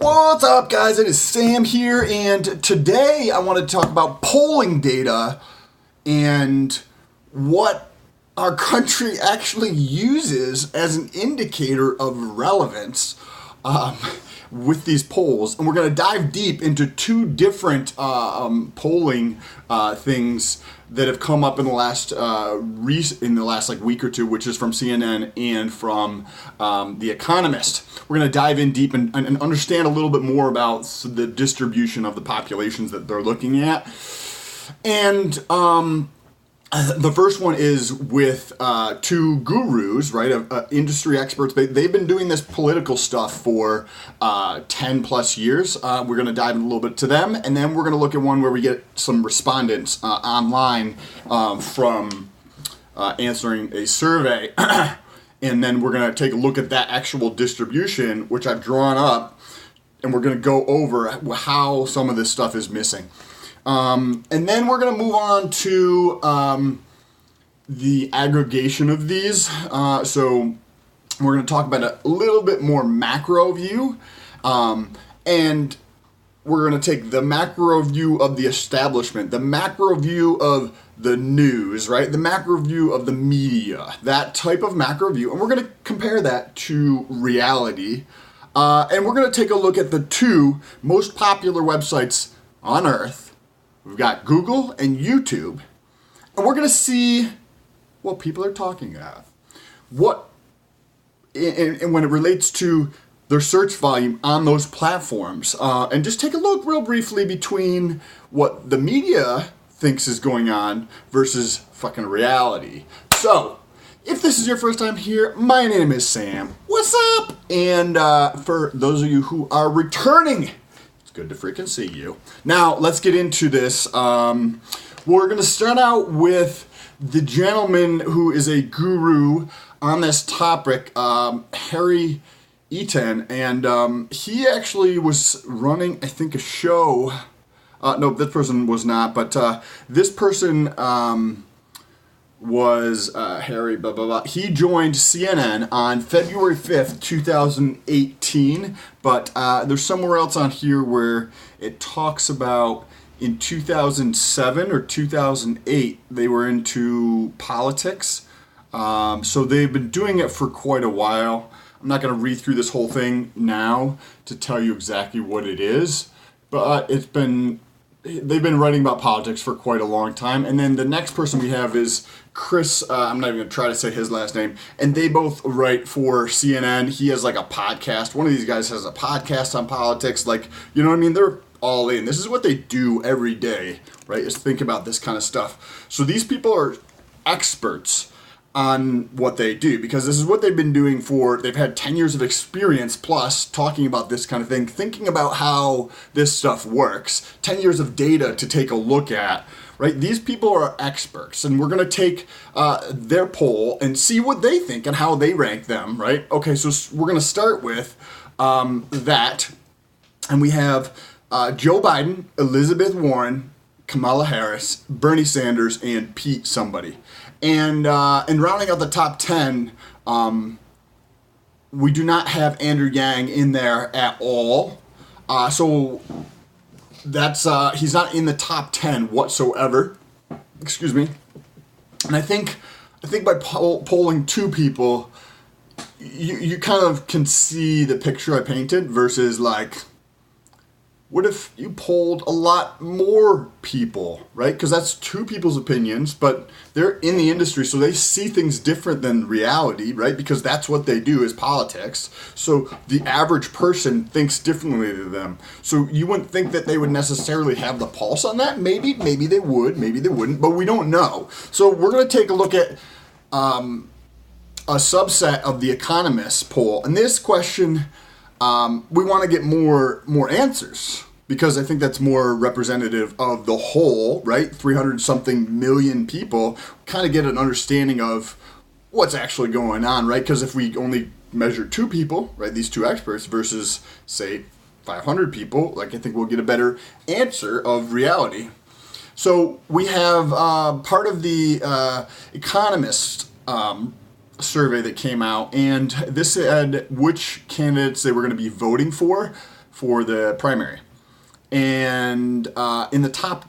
What's up, guys? It is Sam here, and today I want to talk about polling data and what our country actually uses as an indicator of relevance with these polls. And we're going to dive deep into two different polling things that have come up in the last week or two, which is from CNN and from The Economist. We're going to dive in deep and understand a little bit more about the distribution of the populations that they're looking at. And the first one is with two gurus, right, industry experts. They've been doing this political stuff for 10 plus years. We're going to dive in a little bit to them, and then we're going to look at one where we get some respondents online from answering a survey. And then we're going to take a look at that actual distribution, which I've drawn up, and we're going to go over how some of this stuff is missing. And then we're going to move on to the aggregation of these. So we're going to talk about a little bit more macro view. And we're going to take the macro view of the establishment, the macro view of the news, right? The macro view of the media, that type of macro view. And we're going to compare that to reality. And we're going to take a look at the two most popular websites on Earth. We've got Google and YouTube, and we're going to see what people are talking about. And when it relates to their search volume on those platforms, and just take a look real briefly between what the media thinks is going on versus fucking reality. So, if this is your first time here, my name is Sam. What's up? And for those of you who are returning, good to freaking see you. Now, let's get into this. We're going to start out with the gentleman who is a guru on this topic, Harry Eaton, and he actually was running, I think, a show. No, this person was not, but this person was Harry, blah, blah, blah. He joined CNN on February 5th, 2018, but there's somewhere else on here where it talks about in 2007 or 2008, they were into politics. So they've been doing it for quite a while. I'm not going to read through this whole thing now to tell you exactly what it is, but they've been writing about politics for quite a long time. And then the next person we have is Chris, I'm not even going to try to say his last name, and they both write for CNN. He has like a podcast. One of these guys has a podcast on politics. Like, you know what I mean? They're all in. This is what they do every day, right? Is think about this kind of stuff. So these people are experts on what they do because this is what they've been doing they've had 10 years of experience plus talking about this kind of thing, thinking about how this stuff works, 10 years of data to take a look at, right? These people are experts, and we're going to take their poll and see what they think and how they rank them, right? Okay, so we're going to start with that, and we have Joe Biden, Elizabeth Warren, Kamala Harris, Bernie Sanders, and Pete somebody. And rounding out the top 10, we do not have Andrew Yang in there at all. So that's he's not in the top 10 whatsoever. Excuse me. And I think by polling two people, you kind of can see the picture I painted versus like, what if you polled a lot more people, right? Because that's two people's opinions, but they're in the industry, so they see things different than reality, right? Because that's what they do is politics. So the average person thinks differently than them. So you wouldn't think that they would necessarily have the pulse on that. Maybe they would, maybe they wouldn't, but we don't know. So we're going to take a look at a subset of the Economist poll. And this question, we want to get more answers because I think that's more representative of the whole, right? 300 something million people kind of get an understanding of what's actually going on, right? Because if we only measure two people, right, these two experts versus say 500 people, like I think we'll get a better answer of reality. So we have part of the Economist survey that came out, and this said which candidates they were going to be voting for for the primary. And in the top,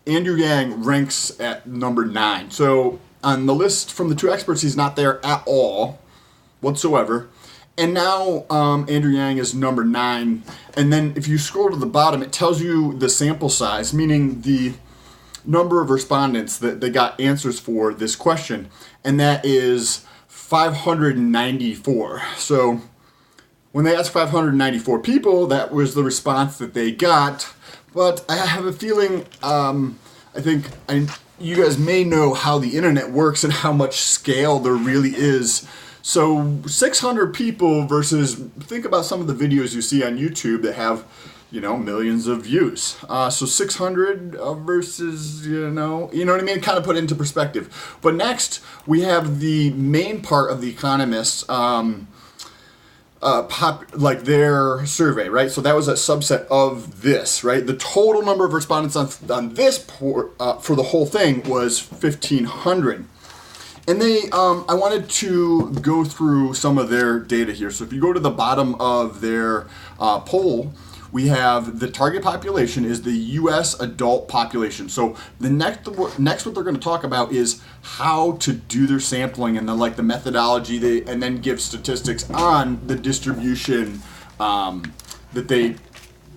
Andrew Yang ranks at number 9. So on the list from the two experts, he's not there at all whatsoever. And now Andrew Yang is number 9. And then if you scroll to the bottom, it tells you the sample size, meaning the number of respondents that they got answers for this question. And that is 594. So when they asked 594 people, that was the response that they got. But I have a feeling, you guys may know how the internet works and how much scale there really is. So 600 people versus, think about some of the videos you see on YouTube that have, millions of views. So 600 versus, you know what I mean? Kind of put it into perspective. But next, we have the main part of the Economist, their survey, right? So that was a subset of this, right? The total number of respondents on this for the whole thing was 1,500. And I wanted to go through some of their data here. So if you go to the bottom of their poll, we have the target population is the U.S. adult population. So the next what they're going to talk about is how to do their sampling and the methodology, and then give statistics on the distribution that they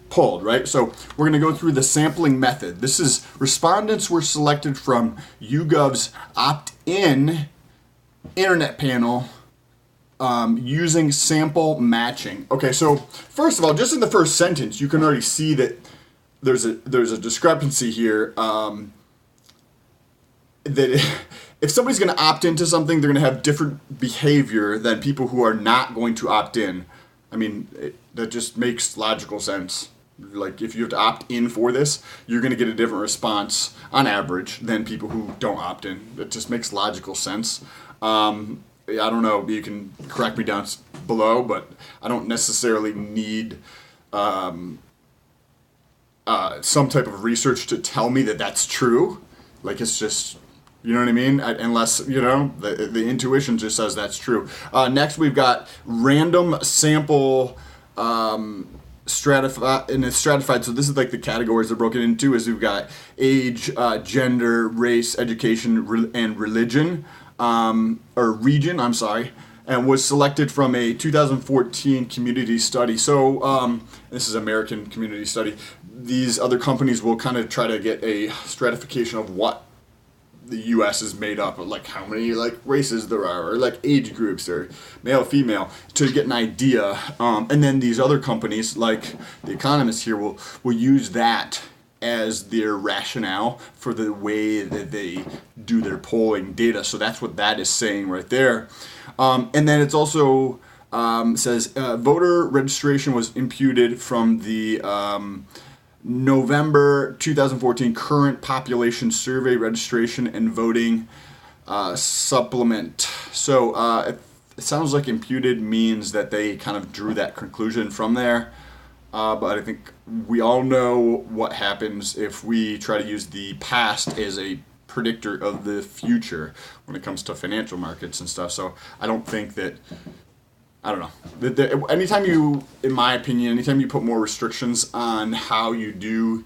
pulled, right? So we're going to go through the sampling method. This is respondents were selected from YouGov's opt-in internet panel using sample matching. Okay, so first of all, just in the first sentence, you can already see that there's a discrepancy here. That if somebody's going to opt into something, they're going to have different behavior than people who are not going to opt in. I mean, that just makes logical sense. Like, if you have to opt in for this, you're going to get a different response on average than people who don't opt in. It just makes logical sense. I don't know, you can correct me down below, but I don't necessarily need some type of research to tell me that that's true. Like, it's just, you know what I mean? Unless, the intuition just says that's true. Next, we've got random sample stratified, and it's stratified. So this is like the categories they're broken into, is we've got age, gender, race, education, and religion. Or region, and was selected from a 2014 community study. So this is American community study. These other companies will kind of try to get a stratification of what the U.S. is made up of, like how many races there are, or age groups, or male, female, to get an idea. And then these other companies, like the Economist here, will use that as their rationale for the way that they do their polling data. So that's what that is saying right there. And then it's also says voter registration was imputed from the November 2014 current population survey registration and voting supplement. So it sounds like imputed means that they kind of drew that conclusion from there. But I think we all know what happens if we try to use the past as a predictor of the future when it comes to financial markets and stuff. So I don't think that, I don't know. Anytime you put more restrictions on how you do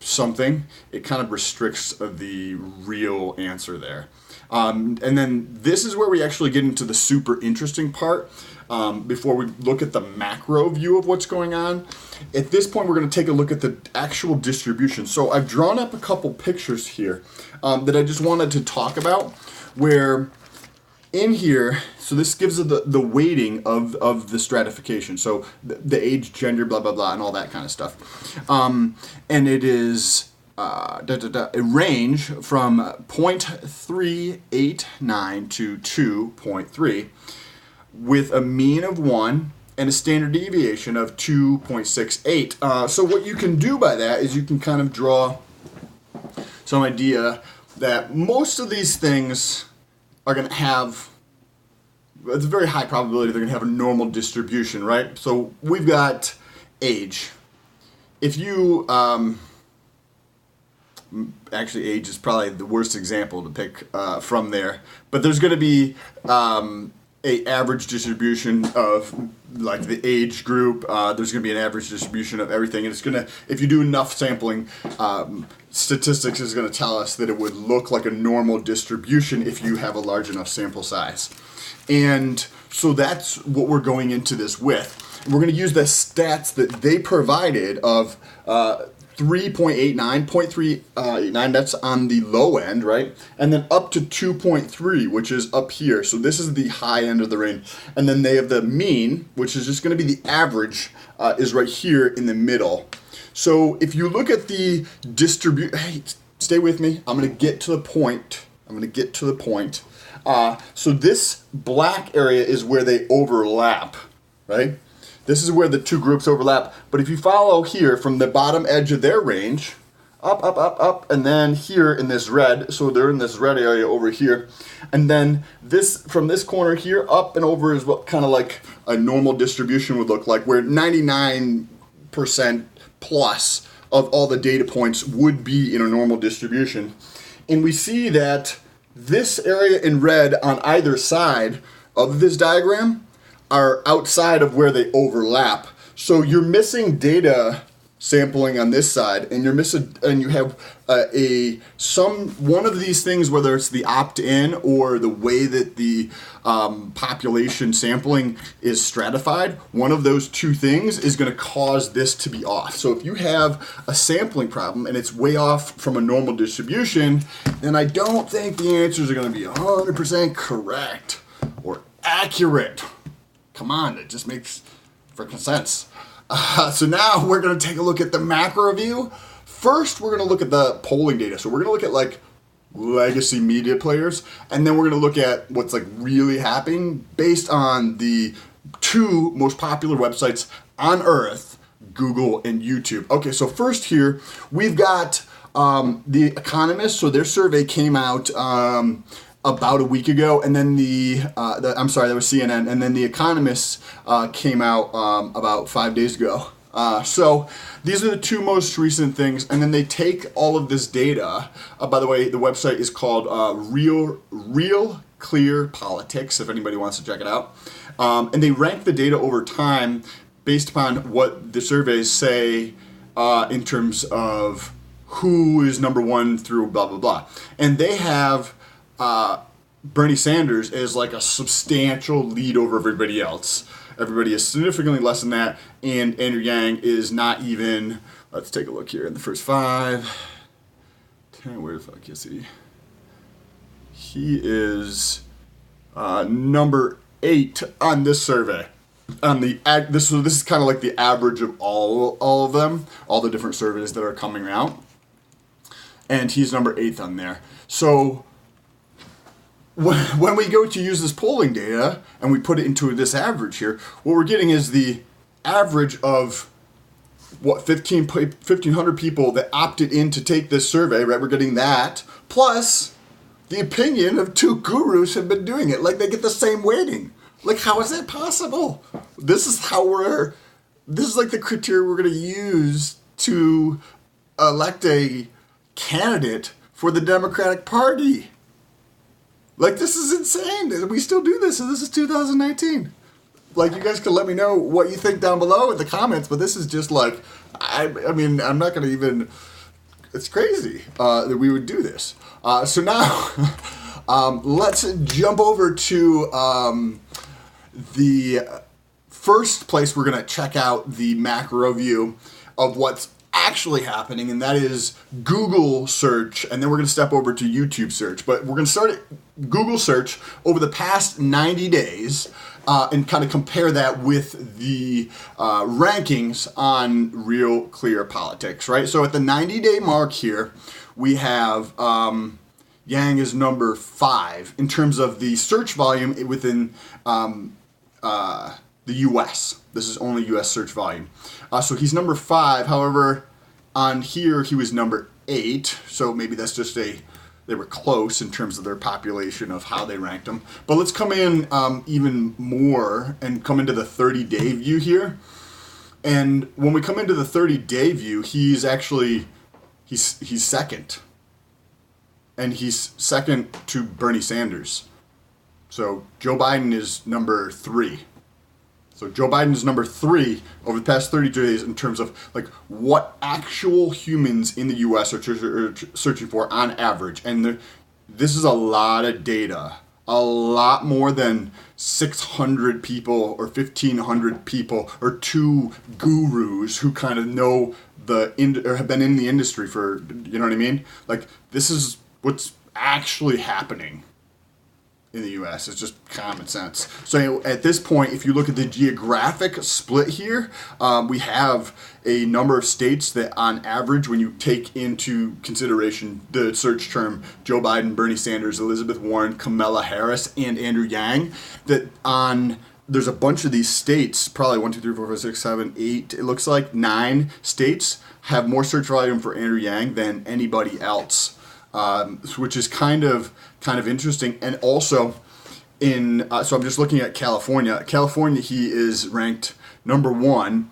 something, it kind of restricts the real answer there. And then this is where we actually get into the super interesting part. Before we look at the macro view of what's going on. At this point, we're going to take a look at the actual distribution. So I've drawn up a couple pictures here that I just wanted to talk about, where in here, so this gives the weighting of the stratification. So the age, gender, blah, blah, blah, and all that kind of stuff. And it is a range from 0.389 to 2.3. with a mean of 1 and a standard deviation of 2.68. So what you can do by that is you can kind of draw some idea that most of these things are going to have, it's a very high probability they're going to have a normal distribution, right? So we've got age. If you, actually age is probably the worst example to pick from there, but there's going to be, a average distribution of like the age group. There's going to be an average distribution of everything, and it's going to, if you do enough sampling, statistics is going to tell us that it would look like a normal distribution if you have a large enough sample size. And so that's what we're going into this with. We're going to use the stats that they provided of 0.39, that's on the low end, right? And then up to 2.3, which is up here. So this is the high end of the range. And then they have the mean, which is just going to be the average, is right here in the middle. So if you look at the hey, stay with me. I'm going to get to the point. So this black area is where they overlap, right? This is where the two groups overlap. But if you follow here from the bottom edge of their range, up, and then here in this red, so they're in this red area over here, and then this from this corner here up and over is what kind of like a normal distribution would look like, where 99% plus of all the data points would be in a normal distribution. And we see that this area in red on either side of this diagram are outside of where they overlap. So you're missing data sampling on this side, and you have one of these things, whether it's the opt-in or the way that the population sampling is stratified. One of those two things is going to cause this to be off. So if you have a sampling problem and it's way off from a normal distribution, then I don't think the answers are going to be 100% correct or accurate. Come on, it just makes freaking sense. So now we're going to take a look at the macro view. First, we're going to look at the polling data. So we're going to look at like legacy media players, and then we're going to look at what's like really happening based on the two most popular websites on Earth, Google and YouTube. Okay, so first here, we've got the Economist. So their survey came out about a week ago, and then that was CNN, and then the Economist came out about 5 days ago. So these are the two most recent things, and then they take all of this data. By the way, the website is called Real Clear Politics, if anybody wants to check it out. And they rank the data over time based upon what the surveys say in terms of who is number one through blah, blah, blah. And they have Bernie Sanders is like a substantial lead over everybody else. Everybody is significantly less than that, and Andrew Yang is not even, let's take a look here in the first 5, 10, where the fuck is he? He is number 8 on this survey. This is kind of like the average of all of them, all the different surveys that are coming out, and he's number 8th on there. So when we go to use this polling data and we put it into this average here, what we're getting is the average of 1,500 people that opted in to take this survey, right? We're getting that, plus the opinion of 2 gurus have been doing it. Like, they get the same weighting. Like, how is that possible? This is like the criteria we're going to use to elect a candidate for the Democratic Party. Like, this is insane. We still do this, and this is 2019. Like, you guys can let me know what you think down below in the comments, but this is just like, I mean, I'm not going to even, it's crazy that we would do this. So now, let's jump over to the first place we're going to check out the macro view of what's actually happening, and that is Google search, and then we're going to step over to YouTube search. But we're going to start at Google search over the past 90 days and kind of compare that with the rankings on Real Clear Politics, right? So at the 90-day mark here, we have Yang is number 5 in terms of the search volume within the U.S. This is only U.S. search volume. So he's number 5. However, on here he was number 8. So maybe that's just they were close in terms of their population of how they ranked them. But let's come in even more and come into the 30-day view here. And when we come into the 30-day view, he's second. And he's second to Bernie Sanders. So Joe Biden is number 3. So Joe Biden is number 3 over the past 30 days in terms of like what actual humans in the U.S. are searching for on average. And this is a lot of data, a lot more than 600 people or 1,500 people or 2 gurus who kind of know or have been in the industry for, you know what I mean? Like, this is what's actually happening in the U.S. It's just common sense. So at this point, if you look at the geographic split here, we have a number of states that on average, when you take into consideration the search term Joe Biden, Bernie Sanders, Elizabeth Warren, Kamala Harris, and Andrew Yang, there's a bunch of these states, probably 1, 2, 3, 4, 5, 6, 7, 8, it looks like 9 states have more search volume for Andrew Yang than anybody else. Which is kind of interesting. And also, so I'm just looking at California. California, he is ranked number 1,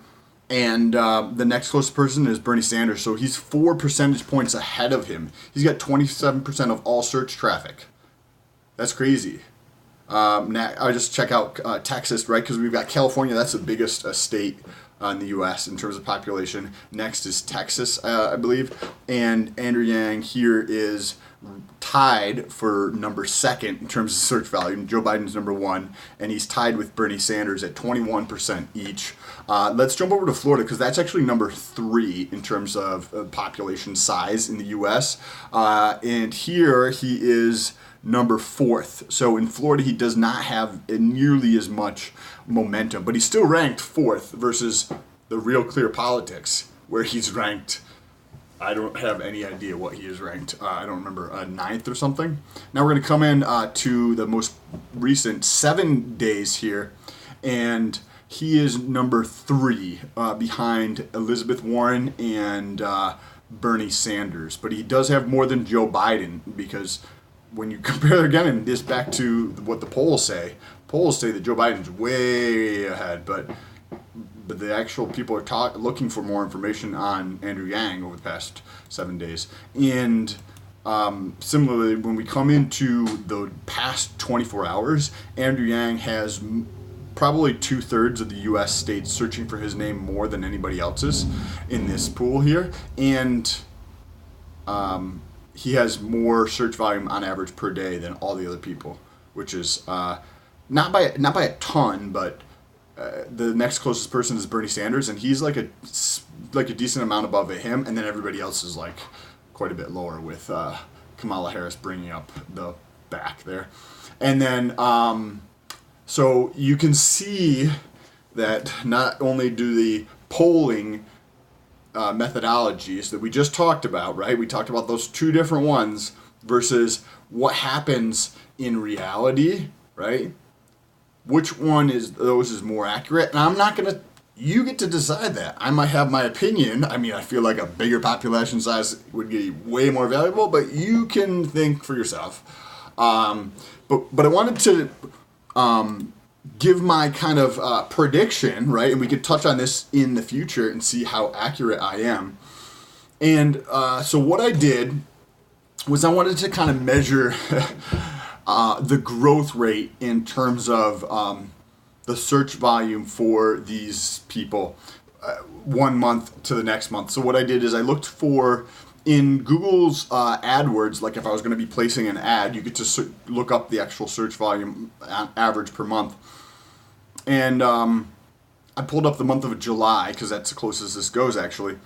and the next closest person is Bernie Sanders. So he's 4 percentage points ahead of him. He's got 27% of all search traffic. That's crazy. Now I just check out Texas, right? Because we've got California. That's the biggest state in the U.S. in terms of population. Next is Texas, I believe, and Andrew Yang here is tied for number 2nd in terms of search volume. Joe Biden's number 1, and he's tied with Bernie Sanders at 21% each. Let's jump over to Florida because that's actually number 3 in terms of population size in the U.S. And here he is number 4th. So in Florida, he does not have nearly as much momentum, but he's still ranked 4th versus the Real Clear Politics, where he's ranked, I don't have any idea what he is ranked. I don't remember, 9th or something. Now we're going to come in to the most recent 7 days here, and he is number 3 behind Elizabeth Warren and Bernie Sanders. But he does have more than Joe Biden, because when you compare again this back to what the polls say that Joe Biden's way ahead, but the actual people are looking for more information on Andrew Yang over the past 7 days. And similarly, when we come into the past 24 hours, Andrew Yang has probably 2/3 of the U.S. states searching for his name more than anybody else's in this pool here, and he has more search volume on average per day than all the other people, which is not by a ton, but the next closest person is Bernie Sanders, and he's like a decent amount above him, and then everybody else is like quite a bit lower, with Kamala Harris bringing up the back there. And then so you can see that not only do the polling methodologies that we just talked about, right? We talked about those 2 different ones versus what happens in reality, right? Which one is more accurate? And I'm not gonna. You get to decide that. I might have my opinion. I mean, I feel like a bigger population size would be way more valuable, but you can think for yourself. But I wanted to give my kind of prediction, right? And we could touch on this in the future and see how accurate I am. And so what I did was I wanted to kind of measure the growth rate in terms of the search volume for these people 1 month to the next month. So what I did is I looked for, in Google's AdWords, like if I was going to be placing an ad, you could just look up the actual search volume average per month. And I pulled up the month of July, because that's the closest this goes, actually.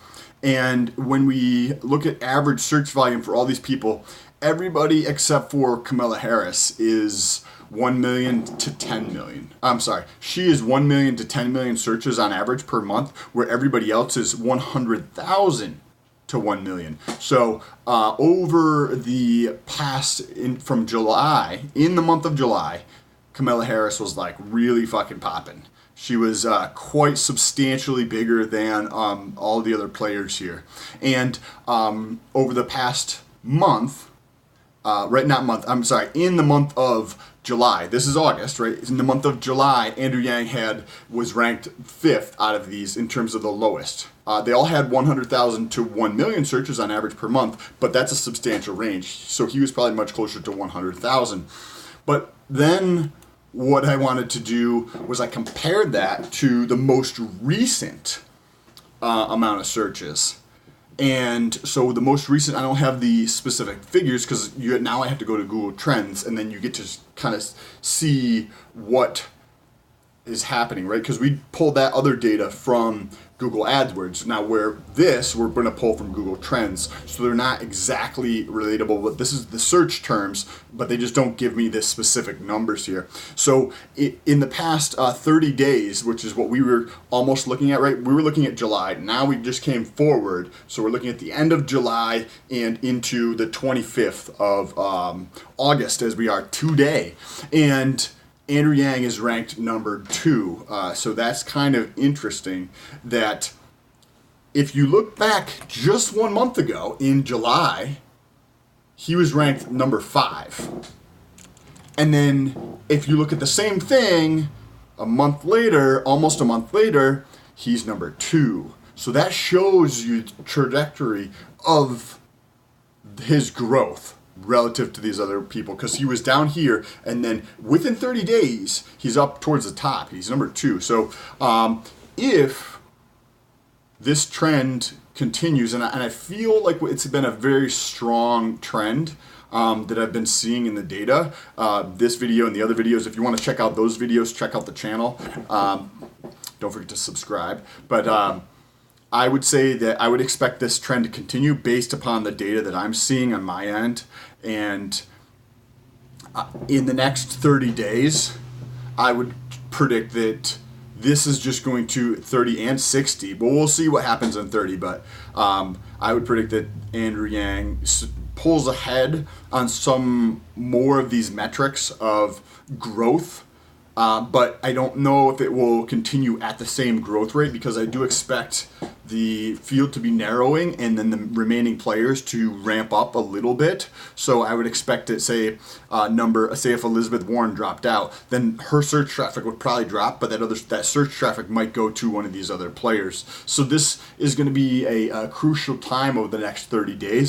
And when we look at average search volume for all these people, everybody except for Kamala Harris is 1 million to 10 million. I'm sorry. She is 1 million to 10 million searches on average per month, where everybody else is 100,000 to 1 million. So over the past, from July, in the month of July, Kamala Harris was like really fucking popping. She was quite substantially bigger than all the other players here. And over the past month, in the month of July, this is August, right? In the month of July, Andrew Yang was ranked 5th out of these in terms of the lowest. They all had 100,000 to 1 million searches on average per month, but that's a substantial range. So he was probably much closer to 100,000. But then what I wanted to do was I compared that to the most recent amount of searches. And so the most recent, I don't have the specific figures because now I have to go to Google Trends, and then you get to kind of see what is happening, right? Because we pulled that other data from Google AdWords. Now we're going to pull from Google Trends, so they're not exactly relatable, but this is the search terms, but they just don't give me the specific numbers here. So in the past 30 days, which is what we were almost looking at, right? We were looking at July. Now we just came forward, so we're looking at the end of July and into the 25th of August as we are today. And Andrew Yang is ranked number 2. So that's kind of interesting that if you look back just 1 month ago in July, he was ranked number 5. And then if you look at the same thing a month later, almost a month later, he's number 2. So that shows you the trajectory of his growth relative to these other people, because he was down here and then within 30 days he's up towards the top. He's number 2. So if this trend continues, and I feel like it's been a very strong trend that I've been seeing in the data, this video and the other videos, if you want to check out those videos, check out the channel. Don't forget to subscribe. But I would say that I would expect this trend to continue based upon the data that I'm seeing on my end. And in the next 30 days, I would predict that this is just going to 30 and 60. But we'll see what happens in 30. But I would predict that Andrew Yang pulls ahead on some more of these metrics of growth. But I don't know if it will continue at the same growth rate, because I do expect the field to be narrowing and then the remaining players to ramp up a little bit. So I would expect it, say if Elizabeth Warren dropped out, then her search traffic would probably drop, but that search traffic might go to one of these other players. So this is going to be a crucial time over the next 30 days.